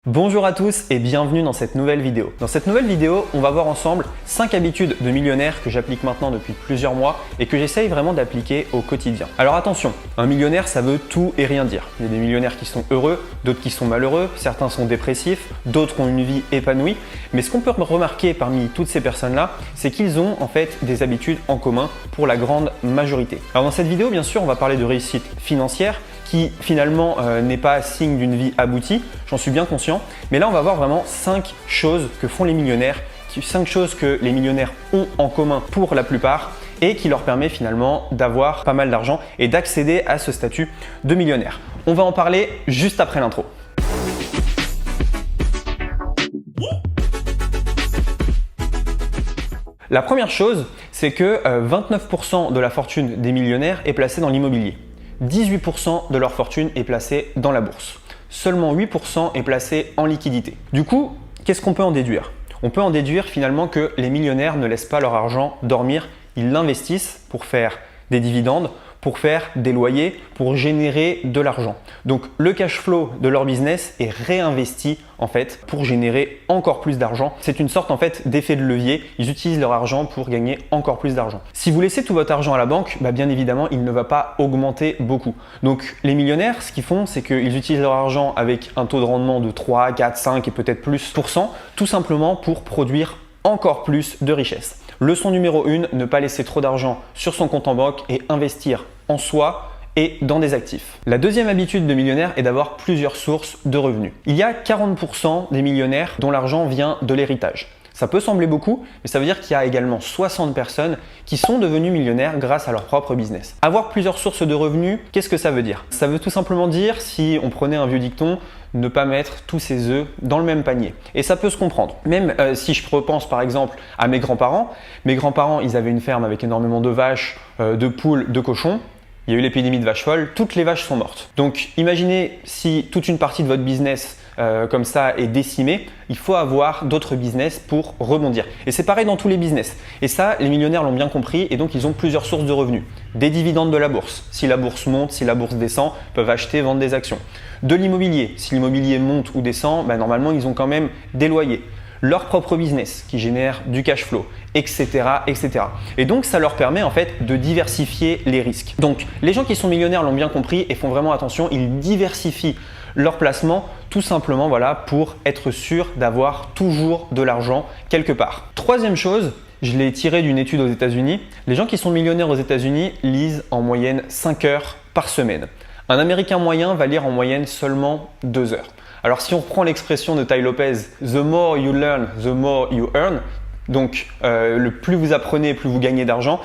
Bonjour à tous et bienvenue dans cette nouvelle vidéo. Dans cette nouvelle vidéo, on va voir ensemble 5 habitudes de millionnaire que j'applique maintenant depuis plusieurs mois et que j'essaye vraiment d'appliquer au quotidien. Alors attention, un millionnaire ça veut tout et rien dire. Il y a des millionnaires qui sont heureux, d'autres qui sont malheureux, certains sont dépressifs, d'autres ont une vie épanouie. Mais ce qu'on peut remarquer parmi toutes ces personnes-là, c'est qu'ils ont en fait des habitudes en commun pour la grande majorité. Alors dans cette vidéo, bien sûr, on va parler de réussite financière, qui finalement n'est pas signe d'une vie aboutie, j'en suis bien conscient, mais là on va voir vraiment 5 choses que font les millionnaires, 5 choses que les millionnaires ont en commun pour la plupart et qui leur permet finalement d'avoir pas mal d'argent et d'accéder à ce statut de millionnaire. On va en parler juste après l'intro. La première chose, c'est que 29% de la fortune des millionnaires est placée dans l'immobilier. 18% de leur fortune est placée dans la bourse. Seulement 8% est placé en liquidité. Du coup, qu'est-ce qu'on peut en déduire? On peut en déduire finalement que les millionnaires ne laissent pas leur argent dormir, ils l'investissent pour faire des dividendes, pour faire des loyers, pour générer de l'argent. Donc le cash flow de leur business est réinvesti en fait pour générer encore plus d'argent. C'est une sorte en fait d'effet de levier. Ils utilisent leur argent pour gagner encore plus d'argent. Si vous laissez tout votre argent à la banque, bien évidemment, il ne va pas augmenter beaucoup. Donc les millionnaires, ce qu'ils font, c'est qu'ils utilisent leur argent avec un taux de rendement de 3, 4, 5 et peut-être plus %, tout simplement pour produire encore plus de richesse. Leçon numéro 1, ne pas laisser trop d'argent sur son compte en banque et investir en soi et dans des actifs. La deuxième habitude de millionnaire est d'avoir plusieurs sources de revenus. Il y a 40% des millionnaires dont l'argent vient de l'héritage. Ça peut sembler beaucoup, mais ça veut dire qu'il y a également 60 personnes qui sont devenues millionnaires grâce à leur propre business. Avoir plusieurs sources de revenus, qu'est-ce que ça veut dire? Ça veut tout simplement dire, si on prenait un vieux dicton, ne pas mettre tous ses œufs dans le même panier. Et ça peut se comprendre. Même si je repense par exemple à mes grands-parents, ils avaient une ferme avec énormément de vaches, de poules, de cochons. Il y a eu l'épidémie de vaches folles, toutes les vaches sont mortes. Donc imaginez si toute une partie de votre business comme ça est décimée, il faut avoir d'autres business pour rebondir. Et c'est pareil dans tous les business. Et ça, les millionnaires l'ont bien compris et donc ils ont plusieurs sources de revenus. Des dividendes de la bourse. Si la bourse monte, si la bourse descend, ils peuvent acheter, vendre des actions. De l'immobilier. Si l'immobilier monte ou descend, normalement ils ont quand même des loyers. Leur propre business qui génère du cash flow, etc., etc. Et donc, ça leur permet en fait de diversifier les risques. Donc, les gens qui sont millionnaires l'ont bien compris et font vraiment attention, ils diversifient leur placement tout simplement pour être sûr d'avoir toujours de l'argent quelque part. Troisième chose, je l'ai tiré d'une étude aux États-Unis. Les gens qui sont millionnaires aux États-Unis lisent en moyenne 5 heures par semaine. Un Américain moyen va lire en moyenne seulement 2 heures. Alors si on reprend l'expression de Tai Lopez, the more you learn, the more you earn, donc le plus vous apprenez, plus vous gagnez d'argent,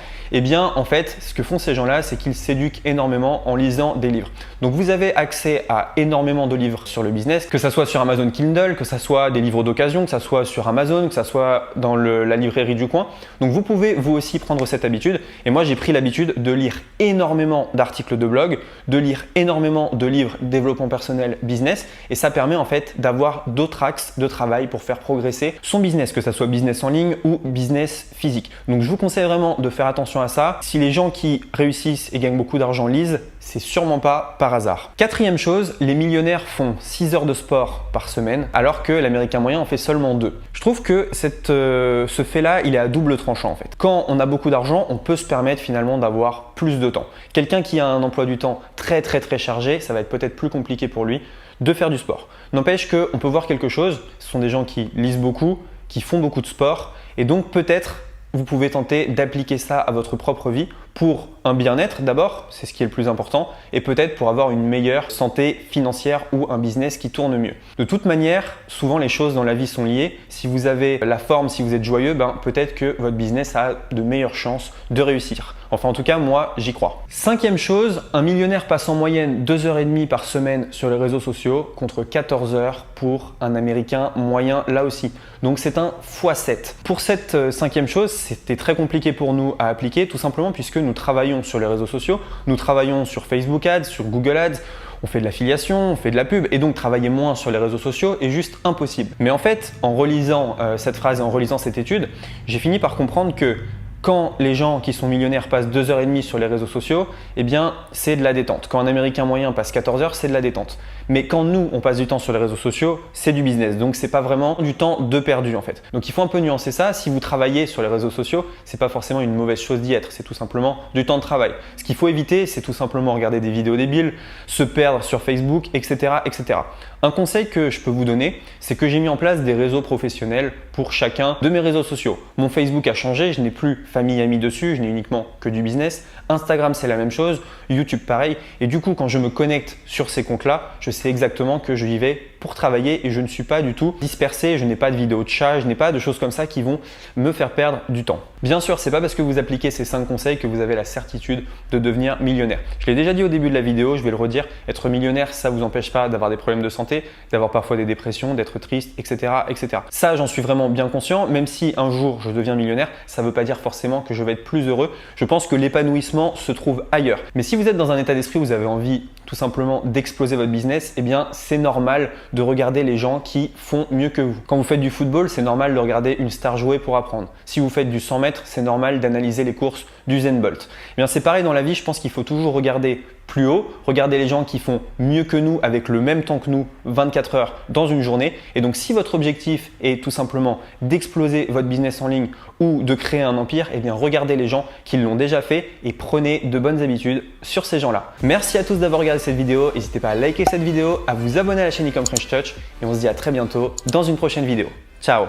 en fait, ce que font ces gens-là, c'est qu'ils s'éduquent énormément en lisant des livres. Donc vous avez accès à énormément de livres sur le business, que ce soit sur Amazon Kindle, que ce soit des livres d'occasion, que ce soit sur Amazon, que ce soit dans la librairie du coin. Donc vous pouvez vous aussi prendre cette habitude. Et moi, j'ai pris l'habitude de lire énormément d'articles de blog, de lire énormément de livres développement personnel business. Et ça permet en fait d'avoir d'autres axes de travail pour faire progresser son business, que ce soit business en ligne ou business physique. Donc je vous conseille vraiment de faire attention à ça. Si les gens qui réussissent et gagnent beaucoup d'argent lisent, c'est sûrement pas par hasard. Quatrième chose, les millionnaires font 6 heures de sport par semaine alors que l'américain moyen en fait seulement 2. Je trouve que ce fait-là, il est à double tranchant en fait. Quand on a beaucoup d'argent, on peut se permettre finalement d'avoir plus de temps. Quelqu'un qui a un emploi du temps très chargé, ça va être peut-être plus compliqué pour lui de faire du sport. N'empêche qu'on peut voir quelque chose, ce sont des gens qui lisent beaucoup, qui font beaucoup de sport et donc peut-être vous pouvez tenter d'appliquer ça à votre propre vie pour un bien-être d'abord, c'est ce qui est le plus important, et peut-être pour avoir une meilleure santé financière ou un business qui tourne mieux. De toute manière, souvent les choses dans la vie sont liées. Si vous avez la forme, si vous êtes joyeux, peut-être que votre business a de meilleures chances de réussir. Enfin en tout cas, moi j'y crois. Cinquième chose, un millionnaire passe en moyenne 2h30 par semaine sur les réseaux sociaux contre 14 heures pour un américain moyen là aussi. Donc c'est un x7. Pour cette cinquième chose, c'était très compliqué pour nous à appliquer tout simplement puisque nous travaillons sur les réseaux sociaux, nous travaillons sur Facebook Ads, sur Google Ads, on fait de l'affiliation, on fait de la pub et donc travailler moins sur les réseaux sociaux est juste impossible. Mais en fait, en relisant cette phrase et en relisant cette étude, j'ai fini par comprendre que quand les gens qui sont millionnaires passent 2h30 sur les réseaux sociaux, c'est de la détente. Quand un Américain moyen passe 14 heures, c'est de la détente. Mais quand nous, on passe du temps sur les réseaux sociaux, c'est du business. Donc, c'est pas vraiment du temps de perdu en fait. Donc, il faut un peu nuancer ça. Si vous travaillez sur les réseaux sociaux, c'est pas forcément une mauvaise chose d'y être. C'est tout simplement du temps de travail. Ce qu'il faut éviter, c'est tout simplement regarder des vidéos débiles, se perdre sur Facebook, etc., etc. Un conseil que je peux vous donner, c'est que j'ai mis en place des réseaux professionnels pour chacun de mes réseaux sociaux. Mon Facebook a changé, je n'ai plus famille, amis dessus, je n'ai uniquement que du business. Instagram, c'est la même chose. YouTube, pareil. Et du coup, quand je me connecte sur ces comptes-là, je sais exactement que je y vais pour travailler et je ne suis pas du tout dispersé. Je n'ai pas de vidéos de chat, je n'ai pas de choses comme ça qui vont me faire perdre du temps. Bien sûr, c'est pas parce que vous appliquez ces 5 conseils que vous avez la certitude de devenir millionnaire. Je l'ai déjà dit au début de la vidéo, je vais le redire. Être millionnaire, ça vous empêche pas d'avoir des problèmes de santé, d'avoir parfois des dépressions, d'être triste, etc., etc. Ça, j'en suis vraiment bien conscient. Même si un jour je deviens millionnaire, ça ne veut pas dire forcément que je vais être plus heureux. Je pense que l'épanouissement se trouve ailleurs. Mais si vous êtes dans un état d'esprit où vous avez envie tout simplement d'exploser votre business, eh bien c'est normal de regarder les gens qui font mieux que vous. Quand vous faites du football, c'est normal de regarder une star jouer pour apprendre. Si vous faites du 100 mètres, c'est normal d'analyser les courses d'Usain Bolt. Eh bien c'est pareil dans la vie, je pense qu'il faut toujours regarder plus haut, regarder les gens qui font mieux que nous avec le même temps que nous, 24 heures dans une journée. Et donc si votre objectif est tout simplement d'exploser votre business en ligne ou de créer un empire, eh bien regardez les gens qui l'ont déjà fait et prenez de bonnes habitudes sur ces gens-là. Merci à tous d'avoir regardé cette vidéo. N'hésitez pas à liker cette vidéo, à vous abonner à la chaîne Ecom French Touch et on se dit à très bientôt dans une prochaine vidéo. Ciao!